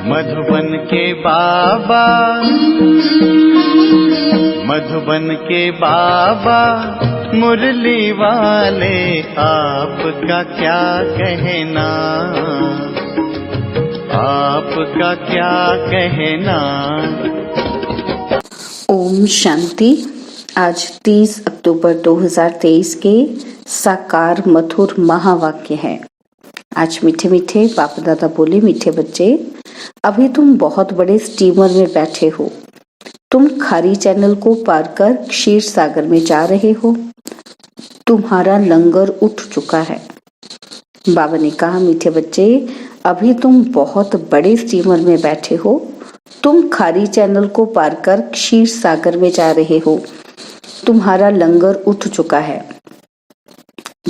मधुबन के बाबा, मधुबन के बाबा मुरली वाले, आपका क्या कहना, आपका क्या कहना। ओम शांति। आज 30 अक्टूबर 2023 के साकार मधुर महावाक्य है। आज मीठे मीठे बाप दादा बोले, मीठे बच्चे, अभी तुम बहुत बड़े स्टीमर में बैठे हो। तुम खारी चैनल को पार कर क्षीर सागर में जा रहे हो। तुम्हारा लंगर उठ चुका है। बाबा ने कहा, मीठे बच्चे, अभी तुम बहुत बड़े स्टीमर में बैठे हो। तुम खारी चैनल को पार कर क्षीर सागर में जा रहे हो। तुम्हारा लंगर उठ चुका है।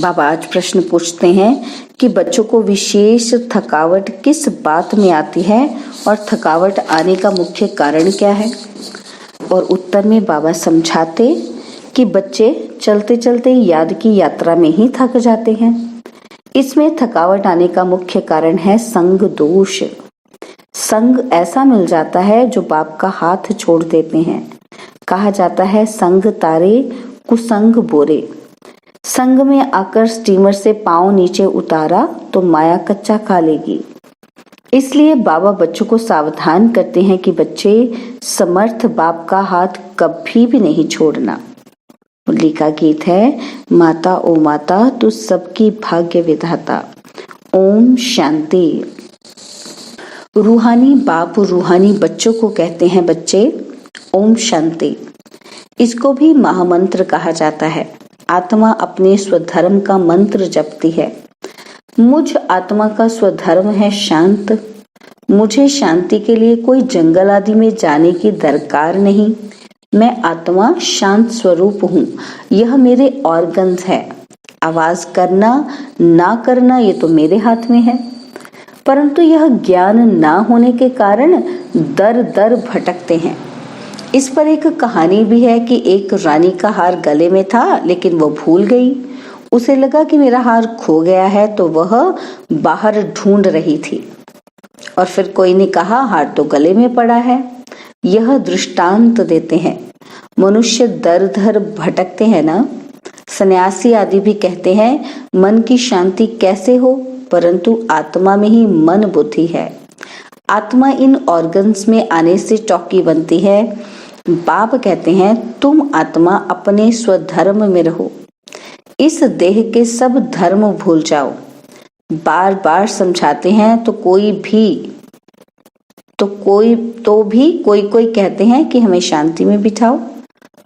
बाबा आज प्रश्न पूछते हैं कि बच्चों को विशेष थकावट किस बात में आती है और थकावट आने का मुख्य कारण क्या है। और उत्तर में बाबा समझाते कि बच्चे चलते चलते याद की यात्रा में ही थक जाते हैं। इसमें थकावट आने का मुख्य कारण है संग दोष। संग ऐसा मिल जाता है जो बाप का हाथ छोड़ देते हैं। कहा जाता है, संग तारे कुसंग बोरे। संग में आकर स्टीमर से पांव नीचे उतारा तो माया कच्चा खा लेगी। इसलिए बाबा बच्चों को सावधान करते हैं कि बच्चे, समर्थ बाप का हाथ कभी भी नहीं छोड़ना। मुरली का गीत है, माता ओ माता तू सबकी भाग्य विधाता। ओम शांति। रूहानी बाप रूहानी बच्चों को कहते हैं, बच्चे ओम शांति। इसको भी महामंत्र कहा जाता है। आत्मा अपने स्वधर्म का मंत्र जपती है। मुझ आत्मा का स्वधर्म है शांत। मुझे शांति के लिए कोई जंगल आदि में जाने की दरकार नहीं। मैं आत्मा शांत स्वरूप हूँ। यह मेरे ऑर्गन्स है। आवाज करना ना करना ये तो मेरे हाथ में है। परंतु यह ज्ञान ना होने के कारण दर दर भटकते हैं। इस पर एक कहानी भी है कि एक रानी का हार गले में था, लेकिन वो भूल गई। उसे लगा कि मेरा हार खो गया है, तो वह बाहर ढूंढ रही थी। और फिर कोई ने कहा, हार तो गले में पड़ा है। यह दृष्टांत देते हैं। मनुष्य दर दर भटकते हैं ना। सन्यासी आदि भी कहते हैं, मन की शांति कैसे हो, परंतु आत्मा में ही मन बुद्धि है। आत्मा इन ऑर्गन्स में आने से चौकी बनती है। बाप कहते हैं, तुम आत्मा अपने स्वधर्म में रहो। इस देह के सब धर्म भूल जाओ। बार बार समझाते हैं तो कोई कोई कहते हैं कि हमें शांति में बिठाओ।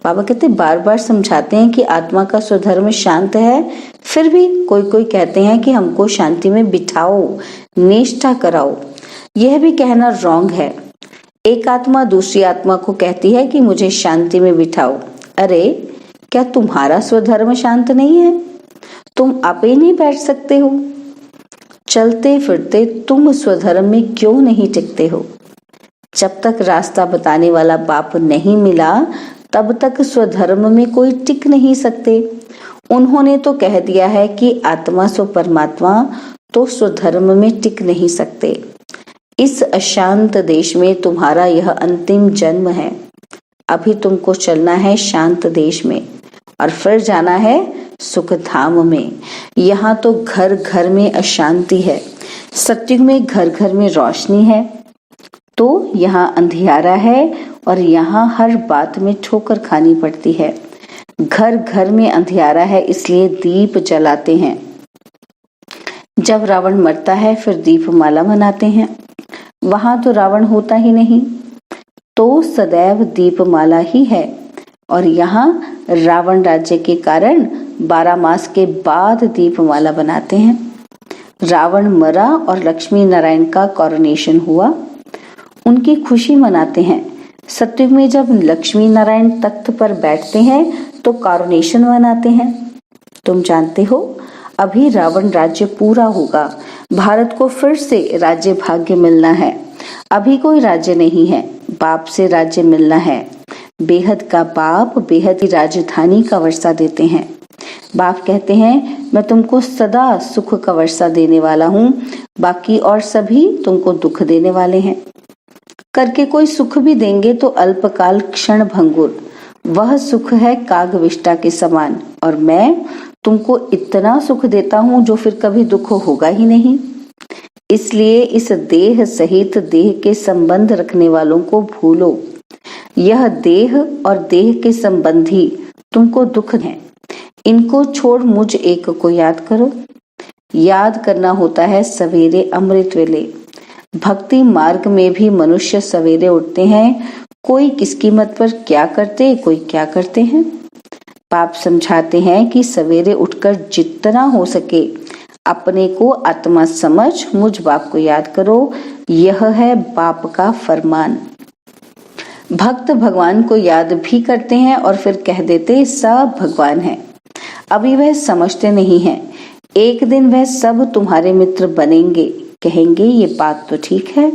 बाबा कहते बार बार समझाते हैं कि आत्मा का स्वधर्म शांत है, फिर भी कोई कहते हैं कि हमको शांति में बिठाओ, निष्ठा कराओ। यह भी कहना रॉन्ग है। एक आत्मा दूसरी आत्मा को कहती है कि मुझे शांति में बिठाओ। अरे, क्या तुम्हारा स्वधर्म शांत नहीं है? तुम आप ही नहीं बैठ सकते हो? चलते फिरते तुम स्वधर्म में क्यों नहीं टिकते हो? जब तक रास्ता बताने वाला बाप नहीं मिला, तब तक स्वधर्म में कोई टिक नहीं सकते। उन्होंने तो कह दिया है कि आत्मा सो परमात्मा, तो स्वधर्म में टिक नहीं सकते। इस अशांत देश में तुम्हारा यह अंतिम जन्म है। अभी तुमको चलना है शांत देश में और फिर जाना है सुख धाम में। यहाँ तो घर घर में अशांति है। सत्युग में घर घर में रोशनी है, तो यहाँ अंधियारा है और यहाँ हर बात में ठोकर खानी पड़ती है। घर घर में अंधियारा है, इसलिए दीप जलाते हैं। जब रावण मरता है फिर दीपमाला मनाते हैं। वहां तो रावण होता ही नहीं, तो सदैव दीपमाला ही है। और यहाँ रावण राज्य के कारण 12 मास के बाद दीपमाला बनाते हैं। रावण मरा और लक्ष्मी नारायण का कॉरोनेशन हुआ, उनकी खुशी मनाते हैं। सत्युग में जब लक्ष्मी नारायण तख्त पर बैठते हैं तो कॉरोनेशन मनाते हैं। तुम जानते हो, अभी रावण राज्य पूरा होगा। भारत को फिर से राज्य भाग्य मिलना है। अभी कोई राज्य नहीं है, बाप से राज्य मिलना है। बेहद का बाप बेहद ही राजधानी का वर्षा देते हैं। बाप कहते हैं, मैं तुमको सदा सुख का वर्षा देने वाला हूँ, बाकी और सभी तुमको दुख देने वाले हैं। करके कोई सुख भी देंगे तो अल्पकाल क्षण भंगुर, वह सुख है कागविष्टा के समान, और मैं तुमको इतना सुख देता हूँ जो फिर कभी दुख होगा ही नहीं। इसलिए इस देह सहित देह के संबंध रखने वालों को भूलो। यह देह और देह के संबंधी तुमको दुख हैं, इनको छोड़ मुझ एक को याद करो। याद करना होता है सवेरे अमृत वेले। भक्ति मार्ग में भी मनुष्य सवेरे उठते हैं, कोई किसकी मत पर क्या करते, कोई क्या करते हैं। बाप समझाते हैं कि सवेरे उठकर जितना हो सके अपने को आत्मा समझ मुझ बाप को याद करो, यह है बाप का फरमान। भक्त भगवान को याद भी करते हैं और फिर कह देते सब भगवान है। अभी वह समझते नहीं हैं, एक दिन वह सब तुम्हारे मित्र बनेंगे, कहेंगे ये बात तो ठीक है।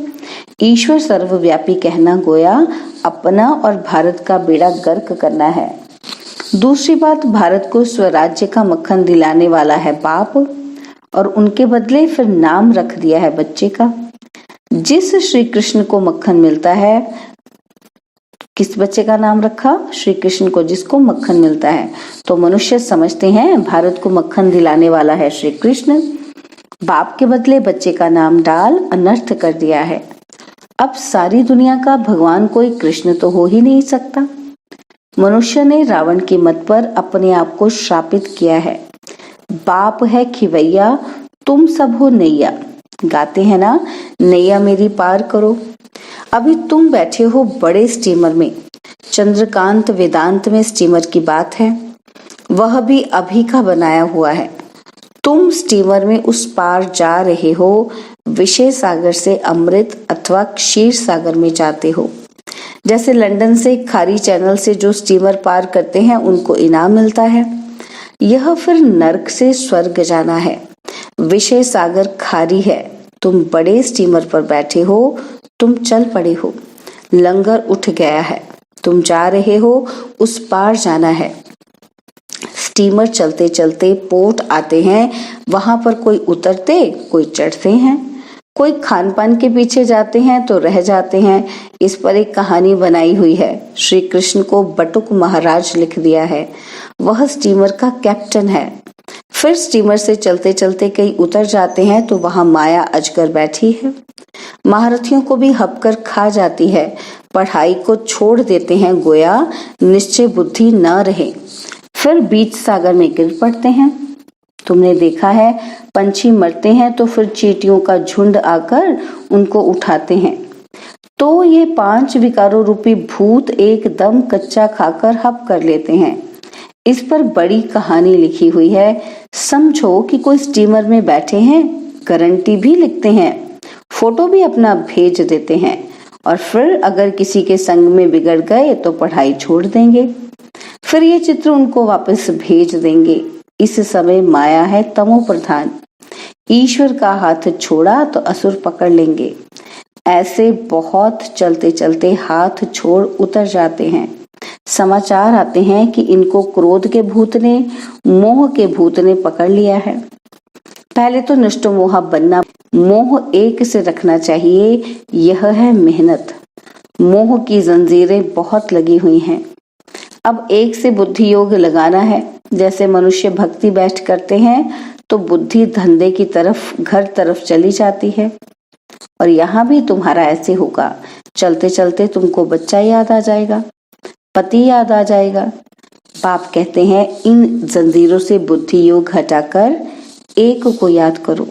ईश्वर सर्वव्यापी कहना गोया अपना और भारत का बेड़ा गर्क करना है। दूसरी बात, भारत को स्वराज्य का मक्खन दिलाने वाला है बाप, और उनके बदले फिर नाम रख दिया है बच्चे का। जिस श्री कृष्ण को मक्खन मिलता है, किस बच्चे का नाम रखा? श्री कृष्ण को, जिसको मक्खन मिलता है। तो मनुष्य समझते हैं भारत को मक्खन दिलाने वाला है श्री कृष्ण, बाप के बदले बच्चे का नाम डाल अनर्थ कर दिया है। अब सारी दुनिया का भगवान कोई कृष्ण तो हो ही नहीं सकता। मनुष्य ने रावण की मत पर अपने आप को श्रापित किया है। बाप है खिवैया, तुम सब हो नैया। गाते हैं ना, नैया मेरी पार करो। अभी तुम बैठे हो बड़े स्टीमर में, चंद्रकांत वेदांत में स्टीमर की बात है, वह भी अभी का बनाया हुआ है। तुम स्टीमर में उस पार जा रहे हो, विषय सागर से अमृत अथवा क्षीर सागर में जाते हो। जैसे लंदन से खारी चैनल से जो स्टीमर पार करते हैं उनको इनाम मिलता है, यह फिर नरक से स्वर्ग जाना है। विषय सागर खारी है, तुम बड़े स्टीमर पर बैठे हो, तुम चल पड़े हो, लंगर उठ गया है, तुम जा रहे हो, उस पार जाना है। स्टीमर चलते चलते पोर्ट आते हैं, वहां पर कोई उतरते, कोई चढ़ते हैं, कोई खान पान के पीछे जाते हैं तो रह जाते हैं। इस पर एक कहानी बनाई हुई है, श्री कृष्ण को बटुक महाराज लिख दिया है, वह स्टीमर का कैप्टन है। फिर स्टीमर से चलते चलते कई उतर जाते हैं तो वहां माया अजगर बैठी है, महारथियों को भी हपकर खा जाती है, पढ़ाई को छोड़ देते हैं, गोया निश्चय बुद्धि न रहे, फिर बीच सागर में गिर पड़ते हैं। तुमने देखा है, पंछी मरते हैं तो फिर चींटियों का झुंड आकर उनको उठाते हैं। तो ये 5 विकारों रूपी भूत एकदम कच्चा खाकर हप कर लेते हैं। इस पर बड़ी कहानी लिखी हुई है। समझो कि कोई स्टीमर में बैठे हैं, गारंटी भी लिखते हैं, फोटो भी अपना भेज देते हैं, और फिर अगर किसी के संग में बिगड़ गए तो पढ़ाई छोड़ देंगे, फिर ये चित्र उनको वापस भेज देंगे। इस समय माया है तमो प्रधान, ईश्वर का हाथ छोड़ा तो असुर पकड़ लेंगे। ऐसे बहुत चलते चलते हाथ छोड़ उतर जाते हैं। समाचार आते हैं कि इनको क्रोध के भूत ने, मोह के भूत ने पकड़ लिया है। पहले तो नष्टो मोह बनना, मोह एक से रखना चाहिए, यह है मेहनत। मोह की जंजीरें बहुत लगी हुई हैं। अब एक से बुद्धि योग लगाना है। जैसे मनुष्य भक्ति बैठ करते हैं तो बुद्धि धंधे की तरफ, घर तरफ चली जाती है, और यहाँ भी तुम्हारा ऐसे होगा। चलते चलते तुमको बच्चा याद आ जाएगा, पति याद आ जाएगा। बाप कहते हैं इन जंजीरों से बुद्धि योग हटाकर एक को याद करो।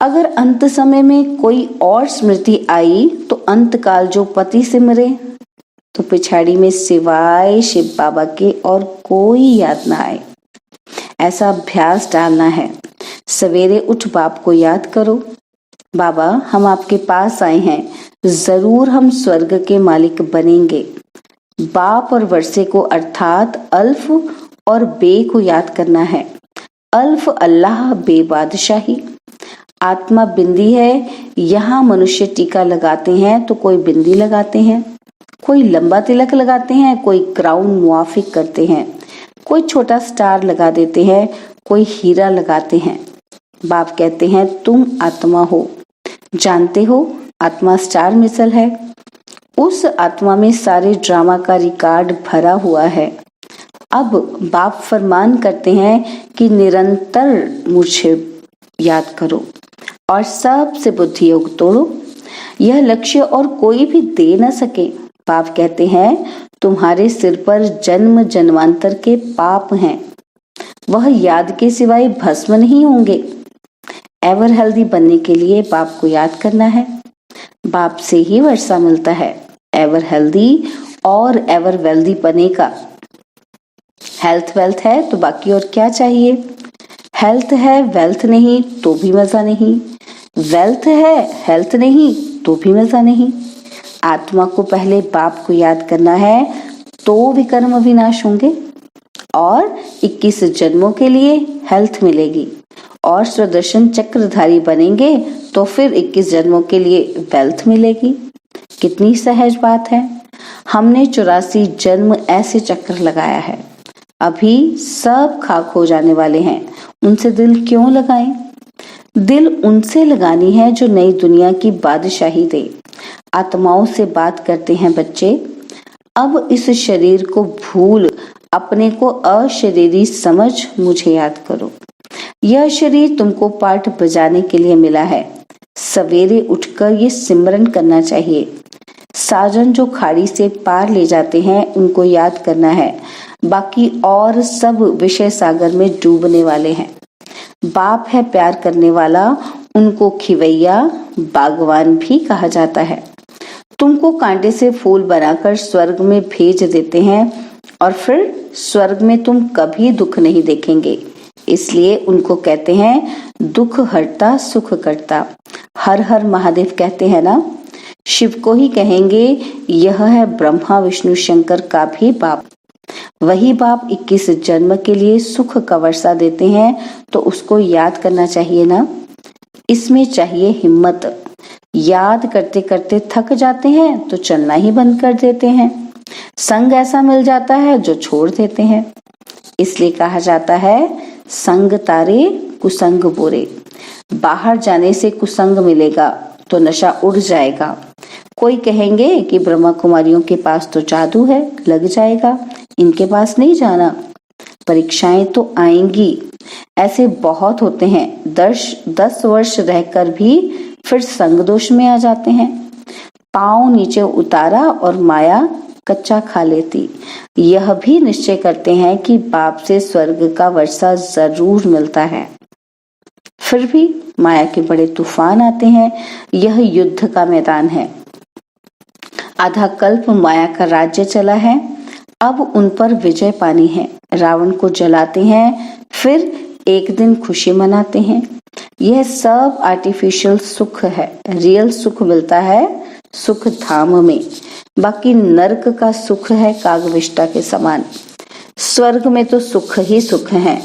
अगर अंत समय में कोई और स्मृति आई तो अंत काल जो पति सिमरे, तो पिछाड़ी में सिवाय शिव बाबा के और कोई याद ना आए। ऐसा अभ्यास डालना है। सवेरे उठ बाप को याद करो, बाबा हम आपके पास आए हैं, जरूर हम स्वर्ग के मालिक बनेंगे। बाप और वर्षे को अर्थात अल्फ और बे को याद करना है। अल्फ अल्लाह, बे बादशाही। आत्मा बिंदी है। यहाँ मनुष्य टीका लगाते हैं तो कोई बिंदी लगाते हैं, कोई लंबा तिलक लगाते हैं, कोई क्राउन मुआफिक करते हैं, कोई छोटा स्टार लगा देते हैं, कोई हीरा लगाते हैं। बाप कहते हैं तुम आत्मा हो, जानते हो आत्मा स्टार मिसल है। उस आत्मा में सारे ड्रामा का रिकॉर्ड भरा हुआ है। अब बाप फरमान करते हैं कि निरंतर मुझे याद करो और सबसे बुद्धि योग तोड़ो। यह लक्ष्य और कोई भी दे न सके। बाप कहते हैं तुम्हारे सिर पर जन्म जन्मांतर के पाप हैं, वह याद के सिवाय भस्म नहीं होंगे। एवर हेल्दी बनने के लिए बाप को याद करना है। बाप से ही वर्षा मिलता है एवर हेल्दी और एवर वेल्दी बने का। हेल्थ वेल्थ है तो बाकी और क्या चाहिए। हेल्थ है वेल्थ नहीं तो भी मजा नहीं, वेल्थ है हेल्थ नहीं तो भी मजा नहीं। आत्मा को पहले बाप को याद करना है तो विकर्म विनाश होंगे और 21 जन्मों के लिए हेल्थ मिलेगी और स्वदर्शन चक्रधारी बनेंगे तो फिर 21 जन्मों के लिए वेल्थ मिलेगी। कितनी सहज बात है। हमने 84 जन्म ऐसे चक्र लगाया है, अभी सब खाक हो जाने वाले हैं। उनसे दिल क्यों लगाएं? दिल उनसे लगानी है जो नई दुनिया की बादशाही दे। आत्माओं से बात करते हैं बच्चे, अब इस शरीर को भूल अपने को अशरीरी समझ मुझे याद करो। यह शरीर तुमको पाठ बजाने के लिए मिला है। सवेरे उठकर ये सिमरन करना चाहिए। साजन जो खाड़ी से पार ले जाते हैं उनको याद करना है, बाकी और सब विषय सागर में डूबने वाले हैं। बाप है प्यार करने वाला, उनको खिवैया बागवान भी कहा जाता है। तुमको कांटे से फूल बनाकर स्वर्ग में भेज देते हैं और फिर स्वर्ग में तुम कभी दुख नहीं देखेंगे, इसलिए उनको कहते हैं दुख हरता सुख करता। हर हर महादेव कहते हैं ना। शिव को ही कहेंगे यह है ब्रह्मा विष्णु शंकर का भी बाप। वही बाप 21 जन्म के लिए सुख का वर्षा देते हैं तो उसको याद करना चाहिए ना। इसमें चाहिए हिम्मत। याद करते करते थक जाते हैं तो चलना ही बंद कर देते हैं। संग ऐसा मिल जाता है जो छोड़ देते हैं। इसलिए कहा जाता है संग तारे कुसंग बोरे। बाहर जाने से कुसंग मिलेगा तो नशा उड़ जाएगा। कोई कहेंगे कि ब्रह्मा कुमारियों के पास तो जादू है, लग जाएगा, इनके पास नहीं जाना। परीक्षाएं तो आएंगी, ऐसे बहुत होते हैं 10 वर्ष रहकर भी फिर संग दोष में आ जाते हैं। पांव नीचे उतारा और माया कच्चा खा लेती। यह भी निश्चय करते हैं कि बाप से स्वर्ग का वर्षा जरूर मिलता है, फिर भी माया के बड़े तूफान आते हैं। यह युद्ध का मैदान है। आधा कल्प माया का राज्य चला है, अब उन पर विजय पानी है। रावण को जलाते हैं, फिर एक दिन खुशी मनाते हैं। यह सब आर्टिफिशियल सुख है। रियल सुख मिलता है सुख धाम में, बाकी नरक का सुख है कागविष्टा के समान। स्वर्ग में तो सुख ही सुख है।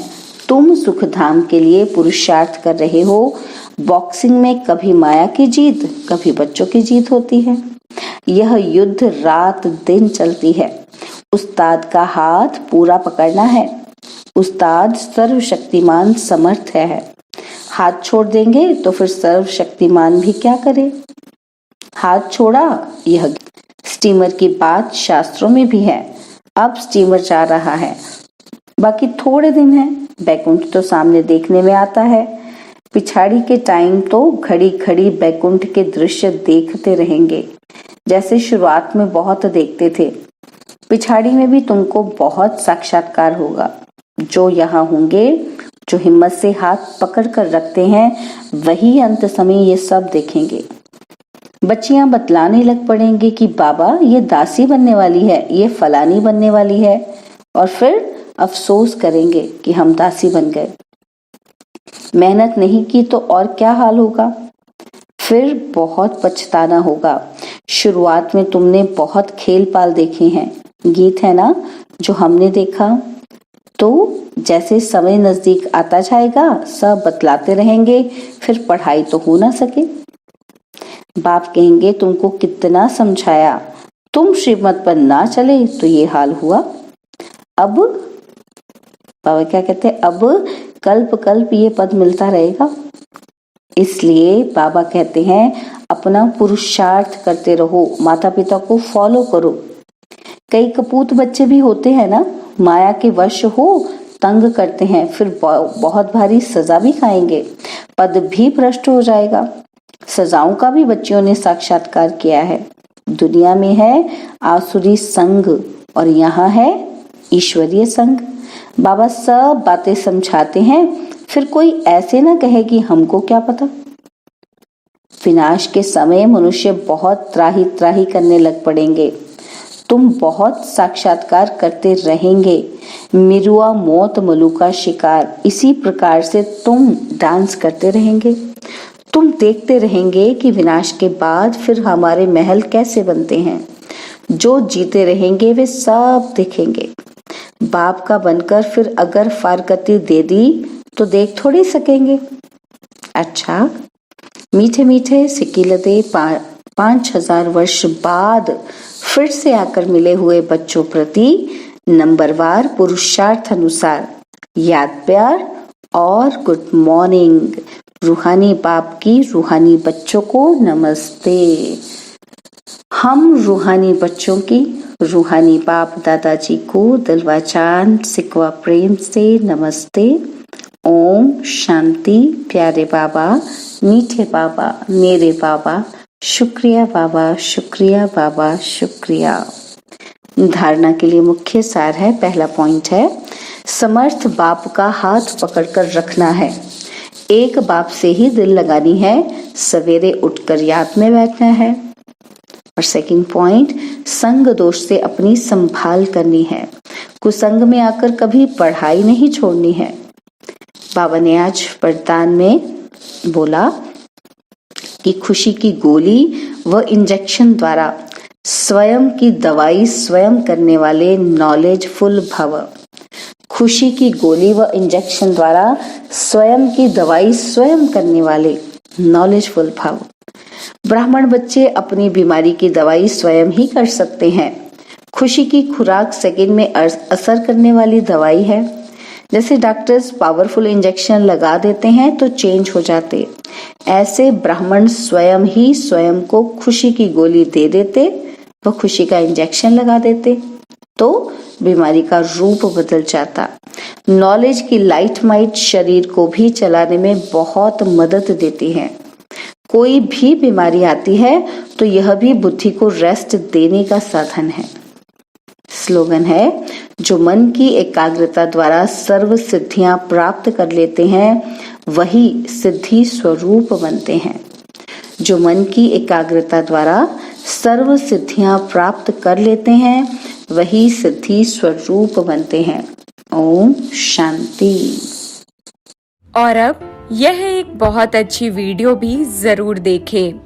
तुम सुख धाम के लिए पुरुषार्थ कर रहे हो। बॉक्सिंग में कभी माया की जीत, कभी बच्चों की जीत होती है। यह युद्ध रात दिन चलती है। उस्ताद का हाथ पूरा पकड़ना है। उस्ताद सर्वशक्तिमान समर्थ है। हाथ छोड़ देंगे तो फिर सर्वशक्तिमान भी क्या करे। हाथ छोड़ा, यह स्टीमर की बात शास्त्रों में भी है। अब स्टीमर जा रहा है, बाकी थोड़े दिन है। बैकुंठ तो सामने देखने में आता है। पिछाड़ी के टाइम तो घड़ी घड़ी बैकुंठ के दृश्य देखते रहेंगे, जैसे शुरुआत में बहुत देखते थे। पिछाड़ी में भी तुमको बहुत साक्षात्कार होगा। जो यहाँ होंगे, जो हिम्मत से हाथ पकड़ कर रखते हैं, वही अंत समय ये सब देखेंगे। बच्चियां बतलाने लग पड़ेंगे कि बाबा ये दासी बनने वाली है, ये फलानी बनने वाली है, और फिर अफसोस करेंगे कि हम दासी बन गए। मेहनत नहीं की तो और क्या हाल होगा। फिर बहुत पछताना होगा। शुरुआत में तुमने बहुत खेल पाल देखे हैं, गीत है ना जो हमने देखा। तो जैसे समय नजदीक आता जाएगा सब बतलाते रहेंगे, फिर पढ़ाई तो हो ना सके। बाप कहेंगे तुमको कितना समझाया, तुम श्रीमत पर ना चले तो ये हाल हुआ। अब बाबा क्या कहते हैं, अब कल्प कल्प ये पद मिलता रहेगा। इसलिए बाबा कहते हैं अपना पुरुषार्थ करते रहो, माता पिता को फॉलो करो। कई कपूत बच्चे भी होते हैं ना, माया के वश हो, तंग करते हैं, फिर बहुत भारी सजा भी खाएंगे, पद भी भ्रष्ट हो जाएगा। सजाओं का भी बच्चियों ने साक्षात्कार किया है। दुनिया में है आसुरी संग और यहाँ है ईश्वरीय संग। बाबा सब बातें समझाते हैं, फिर कोई ऐसे ना कहे कि हमको क्या पता। विनाश के समय मनुष्य बहुत त्राही त्राही करने लग पड़ेंगे। तुम बहुत साक्षात्कार करते रहेंगे। मिरुआ मौत मलू का शिकार, इसी प्रकार से तुम डांस करते रहेंगे। तुम देखते रहेंगे कि विनाश के बाद फिर हमारे महल कैसे बनते हैं। जो जीते रहेंगे वे सब देखेंगे। बाप का बनकर फिर अगर फारकती दे दी तो देख थोड़ी सकेंगे। अच्छा, मीठे मीठे सिकिलते 5000 वर्ष बाद फिर से आकर मिले हुए बच्चों प्रति नंबरवार पुरुषार्थ अनुसार याद प्यार और गुड मॉर्निंग। रूहानी बाप की रूहानी बच्चों को नमस्ते। हम रूहानी बच्चों की रूहानी बाप दादाजी को दिलवा चांद सिकवा प्रेम से नमस्ते। ओम शांति। प्यारे बाबा, मीठे बाबा, मेरे बाबा, शुक्रिया बाबा, शुक्रिया बाबा, शुक्रिया। धारणा के लिए मुख्य सार है, पहला पॉइंट है समर्थ बाप का हाथ पकड़कर रखना है। एक बाप से ही दिल लगानी है, सवेरे उठकर याद में बैठना है। और सेकंड पॉइंट, संग दोष से अपनी संभाल करनी है। कुसंग में आकर कभी पढ़ाई नहीं छोड़नी है। बाबा ने आज वरदान में बोला कि खुशी की गोली व इंजेक्शन द्वारा स्वयं की दवाई स्वयं करने वाले नॉलेजफुल भव। खुशी की गोली व इंजेक्शन द्वारा स्वयं की दवाई स्वयं करने वाले नॉलेजफुल भव। ब्राह्मण बच्चे अपनी बीमारी की दवाई स्वयं ही कर सकते हैं। खुशी की खुराक सेकंड में असर करने वाली दवाई है। जैसे डॉक्टर्स पावरफुल इंजेक्शन लगा देते हैं तो चेंज हो जाते, ऐसे ब्राह्मण स्वयं ही स्वयं को खुशी की गोली दे देते व खुशी का इंजेक्शन लगा देते तो बीमारी का रूप बदल जाता। नॉलेज की लाइट माइट शरीर को भी चलाने में बहुत मदद देती है। कोई भी बीमारी आती है तो यह भी बुद्धि को रेस्ट देने का साधन है। स्लोगन है, जो मन की एकाग्रता द्वारा सर्व सिद्धियां प्राप्त कर लेते हैं वही सिद्धि स्वरूप बनते हैं। जो मन की एकाग्रता द्वारा सर्व सिद्धियां प्राप्त कर लेते हैं वही सिद्धि स्वरूप बनते हैं। ओम शांति। और अब यह एक बहुत अच्छी वीडियो भी जरूर देखें।